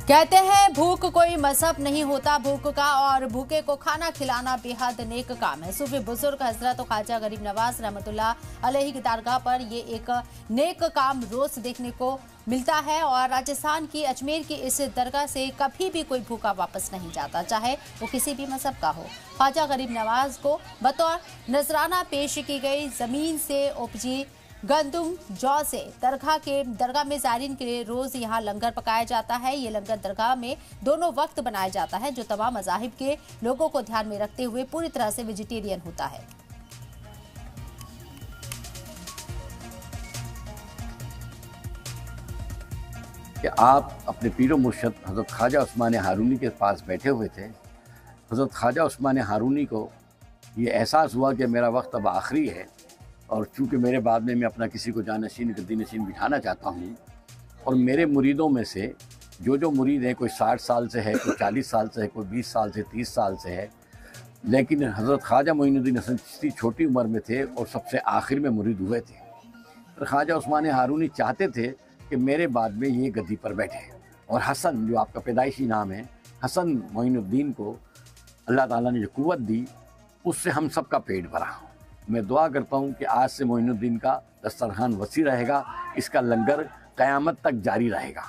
कहते हैं भूख कोई मजहब नहीं होता, भूख का और भूखे को खाना खिलाना बेहद नेक काम है। सूफी बुजुर्ग हजरत ख्वाजा गरीब नवाज रहमतुल्लाह अलैहि की दरगाह पर ये एक नेक काम रोज देखने को मिलता है और राजस्थान की अजमेर की इस दरगाह से कभी भी कोई भूखा वापस नहीं जाता, चाहे वो किसी भी मजहब का हो। ख्वाजा गरीब नवाज को बतौर नजराना पेश की गई जमीन से उपजी गंदुम जौ से दरगाह में ज़ायरीन के लिए रोज यहाँ लंगर पकाया जाता है। ये लंगर दरगाह में दोनों वक्त बनाया जाता है, जो तमाम मज़ाहिब के लोगों को ध्यान में रखते हुए पूरी तरह से वेजिटेरियन होता है। कि आप अपने पीरो मुर्शद हज़रत ख्वाजा उस्मान हारूनी के पास बैठे हुए थे। हज़रत ख्वाजा उस्मान हारूनी को ये एहसास हुआ कि मेरा वक्त अब आखिरी है और चूँकि मेरे बाद में मैं अपना किसी को जानशीन गद्दी नशीन बिठाना चाहता हूँ, और मेरे मुरीदों में से जो मुरीद हैं, कोई 60 साल से है, कोई 40 साल से है, कोई 20 साल से 30 साल से है, लेकिन हज़रत ख्वाजा मोइनुद्दीन हसन चिश्ती छोटी उम्र में थे और सबसे आखिर में मुरीद हुए थे। तो ख्वाजा उस्मान हारूनी चाहते थे कि मेरे बाद में ये गद्दी पर बैठे, और हसन जो आपका पैदाइशी नाम है, हसन मोइनुद्दीन को अल्लाह ताला ने जो कुव्वत दी, उससे हम सब का पेट भरा। मैं दुआ करता हूँ कि आज से मोइनुद्दीन का दस्तरखान वसी रहेगा, इसका लंगर क़यामत तक जारी रहेगा।